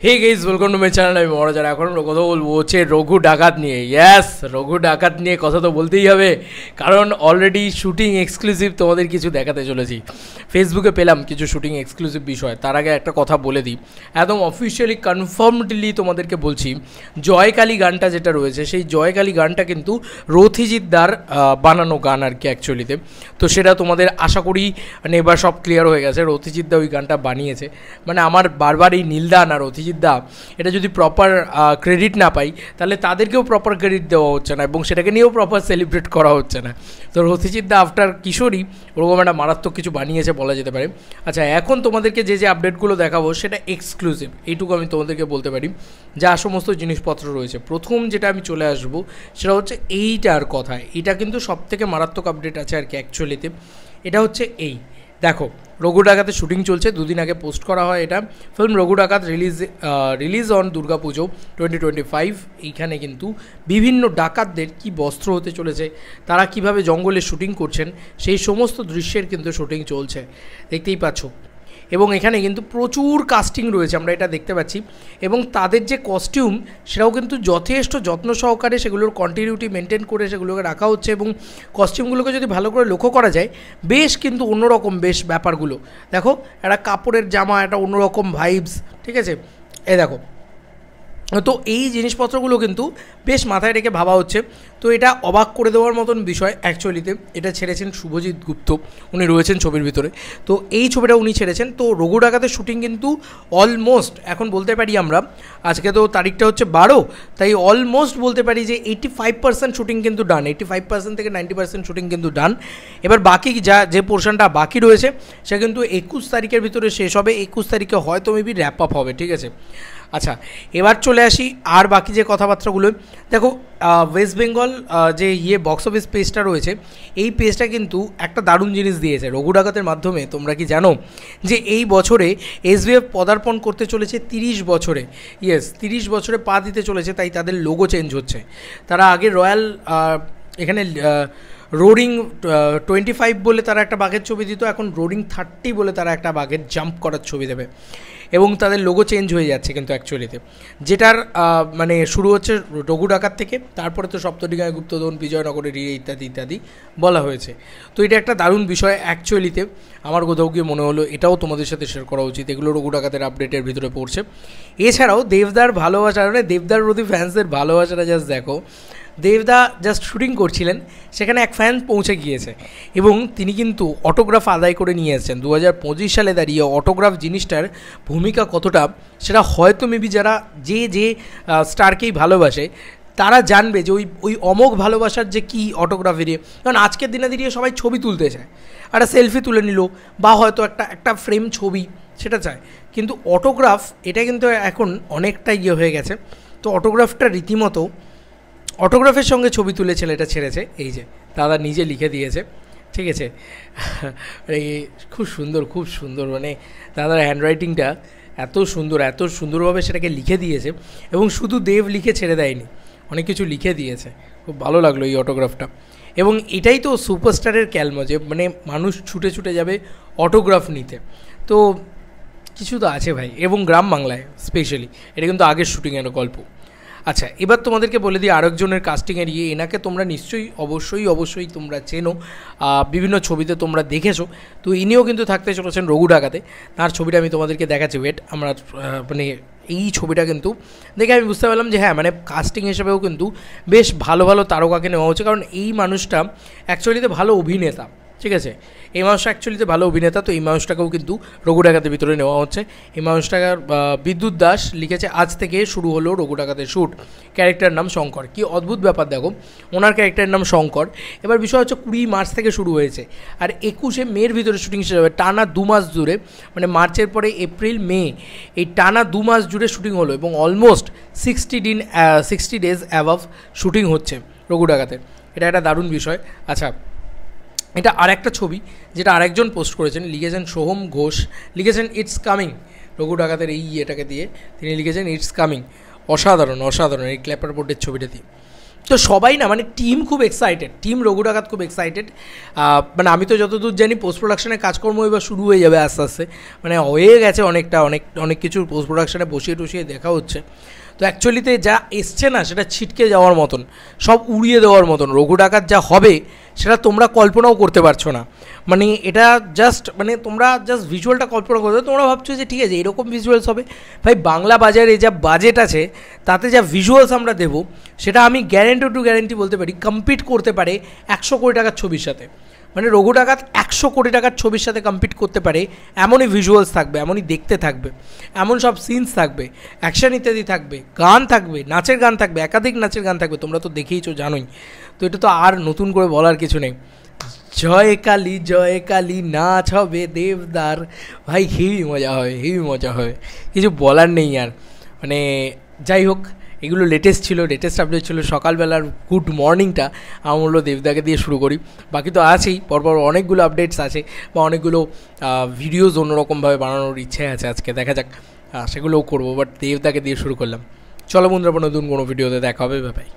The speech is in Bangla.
Hey guys welcome to my channel. আমি মহারাজার এখন কথা বলবো হচ্ছে রঘু ডাকাত নিয়ে। ইয়েস, রঘু ডাকাত নিয়ে কথা তো বলতেই হবে, কারণ অলরেডি শুটিং এক্সক্লুসিভ তোমাদের কিছু দেখাতে চলেছি। ফেসবুকে পেলাম কিছু শুটিং এক্সক্লুসিভ বিষয়। তার আগে একটা কথা বলে দিই, একদম অফিসিয়ালি কনফার্মডলি তোমাদেরকে বলছি, জয়কালী গানটা যেটা রয়েছে সেই জয়কালী গানটা কিন্তু রথিজিৎ দার বানানো গান আর কি অ্যাকচুয়ালিতে। তো সেটা তোমাদের আশা করি মানে এবার সব ক্লিয়ার হয়ে গেছে। রথিজিৎ দা ওই গানটা বানিয়েছে, মানে আমার বারবার এই নীলদান আর রথিজিৎ দা এটা যদি প্রপার ক্রেডিট না পাই তাহলে তাদেরকেও প্রপার ক্রেডিট দেওয়া হচ্ছে না এবং সেটাকে নিয়েও প্রপার সেলিব্রেট করা হচ্ছে না। তো রথিজিৎ দা আফটার কিশোরী ওরকম একটা মারাত্মক কিছু বানিয়েছে বলা যেতে পারে। আচ্ছা, এখন তোমাদেরকে যে যে আপডেটগুলো দেখাবো সেটা এক্সক্লুসিভ, এইটুকু আমি তোমাদেরকে বলতে পারি। যা সমস্ত জিনিসপত্র রয়েছে, প্রথম যেটা আমি চলে আসবো সেটা হচ্ছে এইটার কথায়। এটা কিন্তু সবথেকে মারাত্মক আপডেট আছে আর কি অ্যাকচুয়ালিতে। এটা হচ্ছে এই দেখো, রঘু ডাকাতের শুটিং চলছে, দুদিন আগে পোস্ট করা হয় এটা। ফিল্ম রঘু ডাকাত রিলিজ অন দুর্গা পুজো 2025। এইখানে কিন্তু বিভিন্ন ডাকাতদের কি বস্ত্র হতে চলেছে, তারা কিভাবে জঙ্গলে শুটিং করছেন, সেই সমস্ত দৃশ্যের কিন্তু শুটিং চলছে, দেখতেই পাচ্ছ। এবং এখানে কিন্তু প্রচুর কাস্টিং রয়েছে, আমরা এটা দেখতে পাচ্ছি। এবং তাদের যে কস্টিউম সেটাও কিন্তু যথেষ্ট যত্ন সহকারে সেগুলোর কন্টিনিউটি মেনটেন করে সেগুলোকে রাখা হচ্ছে। এবং কস্টিউমগুলোকে যদি ভালো করে লক্ষ্য করা যায়, বেশ কিন্তু অন্যরকম বেশ ব্যাপারগুলো। দেখো, একটা কাপড়ের জামা, একটা অন্যরকম ভাইবস, ঠিক আছে। এই দেখো, তো এই জিনিসপত্রগুলো কিন্তু বেশ মাথায় রেখে ভাবা হচ্ছে। তো এটা অবাক করে দেওয়ার মতন বিষয় অ্যাকচুয়ালিতে। এটা ছেড়েছেন শুভজিৎ গুপ্ত, উনি রয়েছেন ছবির ভিতরে। তো এই ছবিটা উনি ছেড়েছেন। তো রঘু ডাকাতের শুটিং কিন্তু অলমোস্ট এখন বলতে পারি আমরা, আজকে তো তারিখটা হচ্ছে 12, তাই অলমোস্ট বলতে পারি যে 85% শুটিং কিন্তু ডান। 85% থেকে 90% শুটিং কিন্তু ডান। এবার বাকি যে পোর্শনটা বাকি রয়েছে সে কিন্তু 21 তারিখের ভিতরে শেষ হবে। 21 তারিখে হয়তো মেবি র্যাপ আপ হবে, ঠিক আছে। আচ্ছা, এবার চলে আসি আর বাকি যে কথাবার্তাগুলো। দেখো, ওয়েস্ট বেঙ্গল যে বক্স অফিস পেজটা রয়েছে, এই পেজটা কিন্তু একটা দারুণ জিনিস দিয়েছে রঘু ডাকাতের মাধ্যমে। তোমরা কি জানো যে এই বছরে এসবিএফ পদার্পণ করতে চলেছে 30 বছরে। ইয়েস, 30 বছরে পা দিতে চলেছে, তাই তাদের লোগো চেঞ্জ হচ্ছে। তারা আগে রয়্যাল এখানে রোরিং 25 বলে তারা একটা বাঘের ছবি দিত, এখন রোরিং 30 বলে তারা একটা বাঘের জাম্প করার ছবি দেবে। এবং তাদের লোগো চেঞ্জ হয়ে যাচ্ছে কিন্তু অ্যাকচুয়ালিতে, যেটার মানে শুরু হচ্ছে রঘু ডাকাত থেকে, তারপরে তো সপ্তডিঙায় গুপ্তধন, বিজয়নগরের ইত্যাদি ইত্যাদি বলা হয়েছে। তো এটা একটা দারুণ বিষয় অ্যাকচুয়ালিতে। আমার কোথাও গিয়ে মনে হলো এটাও তোমাদের সাথে শেয়ার করা উচিত। এগুলো রঘু ডাকাতের আপডেটের ভিতরে পড়ছে। এছাড়াও দেবদার ভালোবাসা, মানে দেবদার প্রতি ফ্যান্সদের ভালোবাসাটা জাস্ট দেখো। দেবদা জাস্ট শুটিং করছিলেন, সেখানে এক ফ্যান পৌঁছে গিয়েছে এবং তিনি কিন্তু অটোগ্রাফ আদায় করে নিয়ে এসেছেন। 2025 সালে দাঁড়িয়ে অটোগ্রাফ জিনিসটার ভূমিকা কতটা সেটা হয়তো মেবি যারা যে স্টারকেই ভালোবাসে তারা জানবে যে ওই অমোঘ ভালোবাসার যে কী অটোগ্রাফেরই। কারণ আজকের দিনে দাঁড়িয়ে সবাই ছবি তুলতে চায়, একটা সেলফি তুলে নিল বা হয়তো একটা ফ্রেম ছবি সেটা চায়, কিন্তু অটোগ্রাফ এটা কিন্তু এখন অনেকটা হয়ে গেছে। তো অটোগ্রাফটা রীতিমতো অটোগ্রাফের সঙ্গে ছবি তুলে ছেলেটা ছেড়েছে, এই যে দাদা নিজে লিখে দিয়েছে, ঠিক আছে। এই খুব সুন্দর, মানে দাদার হ্যান্ডরাইটিংটা এত সুন্দরভাবে সেটাকে লিখে দিয়েছে। এবং শুধু দেব লিখে ছেড়ে দেয়নি, অনেক কিছু লিখে দিয়েছে। খুব ভালো লাগলো এই অটোগ্রাফটা। এবং এটাই তো সুপারস্টারের ক্যালমো, যে মানে মানুষ ছুটে ছুটে যাবে অটোগ্রাফ নিতে। তো কিছু তো আছে ভাই, এবং গ্রাম বাংলায় স্পেশালি এটা কিন্তু আগের শুটিংয়ের গল্প। আচ্ছা, এবার তোমাদেরকে বলে দিই আরেকজনের কাস্টিংয়ের এনাকে তোমরা নিশ্চয়ই অবশ্যই তোমরা চেনো, বিভিন্ন ছবিতে তোমরা দেখেছো। তো ইনিও কিন্তু থাকতে চলেছেন রঘু ডাকাতে। তার ছবিটা আমি তোমাদেরকে দেখাচ্ছি, ওয়েট। আমরা মানে এই ছবিটা কিন্তু দেখে আমি বুঝতে পারলাম যে হ্যাঁ, মানে কাস্টিং হিসেবেও কিন্তু বেশ ভালো তারকাকে নেওয়া হচ্ছে, কারণ এই মানুষটা অ্যাকচুয়ালিতে ভালো অভিনেতা, ঠিক আছে। এই মানুষটা অ্যাকচুয়ালিতে ভালো অভিনেতা। তো এই মানুষটাকেও কিন্তু রঘু ডাকাতের ভিতরে নেওয়া হচ্ছে। এই মানুষটাকে বিদ্যুৎ দাস লিখেছে, আজ থেকে শুরু হলো রঘু ডাকাতের শ্যুট, ক্যারেক্টার নাম শঙ্কর। কি অদ্ভুত ব্যাপার দেখো, ওনার ক্যারেক্টারের নাম শঙ্কর। এবার বিষয় হচ্ছে 20 মার্চ থেকে শুরু হয়েছে, আর 21 মের ভিতরে শুটিং শেষ হবে। টানা 2 মাস জুড়ে, মানে মার্চের পরে এপ্রিল মে, এই টানা 2 মাস জুড়ে শুটিং হলো এবং অলমোস্ট 60 ডেজ অ্যাভাব শুটিং হচ্ছে রঘু ডাকাতের। এটা একটা দারুণ বিষয়। আচ্ছা, এটা আরেকটা ছবি যেটা আরেকজন পোস্ট করেছেন, লিখেছেন সোহম ঘোষ, লিখেছেন ইটস কামিং। রঘু ডাকাতের এটাকে দিয়ে তিনি লিখেছেন ইটস কামিং। অসাধারণ এই ক্ল্যাপার বোর্ডের ছবিটা দিয়ে। তো সবাই না মানে টিম খুব এক্সাইটেড, টিম রঘু ডাকাত খুব এক্সাইটেড। মানে আমি তো যতদূর জানি পোস্ট প্রোডাকশনের কাজকর্ম এবার শুরু হয়ে যাবে আস্তে আস্তে, মানে হয়ে গেছে অনেক কিছু পোস্ট প্রোডাকশানে বসিয়ে টসিয়ে দেখা হচ্ছে। তো অ্যাকচুয়ালিতে যা এসছে না সেটা ছিটকে যাওয়ার মতন, সব উড়িয়ে দেওয়ার মতন। রঘু ডাকাত যা হবে সেটা তোমরা কল্পনাও করতে পারছো না। মানে এটা জাস্ট মানে তোমরা জাস্ট ভিজুয়ালটা কল্পনা করতে, তোমরা ভাবছো যে ঠিক আছে এরকম ভিজুয়ালস হবে। ভাই বাংলা বাজারে যা বাজেট আছে তাতে যা ভিজুয়ালস আমরা দেবো সেটা আমি গ্যারেন্টি বলতে পারি কম্পিট করতে পারে 100 কোটি টাকার ছবির সাথে। মানে রঘু ডাকাত 100 কোটি টাকার ছবির সাথে কম্পিট করতে পারে, এমনই ভিজুয়ালস থাকবে, এমনই দেখতে থাকবে, এমন সব সিনস থাকবে, অ্যাকশন ইত্যাদি থাকবে, গান থাকবে, নাচের গান থাকবে, একাধিক নাচের গান থাকবে, তোমরা তো দেখেইছো জানোই। তো এটা তো আর নতুন করে বলার কিছু নেই। জয় কালী নাচ হবে দেবদার, ভাই হেভি মজা হবে, কিছু বলার নেই আর। মানে যাই হোক, এগুলো লেটেস্ট আপডেট ছিল সকালবেলার গুড মর্নিংটা। আমার বললো দেবদাকে দিয়ে শুরু করি, বাকি তো আছেই, পরপর অনেকগুলো আপডেটস আছে বা অনেকগুলো ভিডিওস অন্যরকমভাবে বানানোর ইচ্ছে আছে, আজকে দেখা যাক সেগুলোও করবো, বাট দেবদাকে দিয়ে শুরু করলাম। চলো বন্ধুরা, নতুন কোনো ভিডিওতে দেখা হবে, বাই।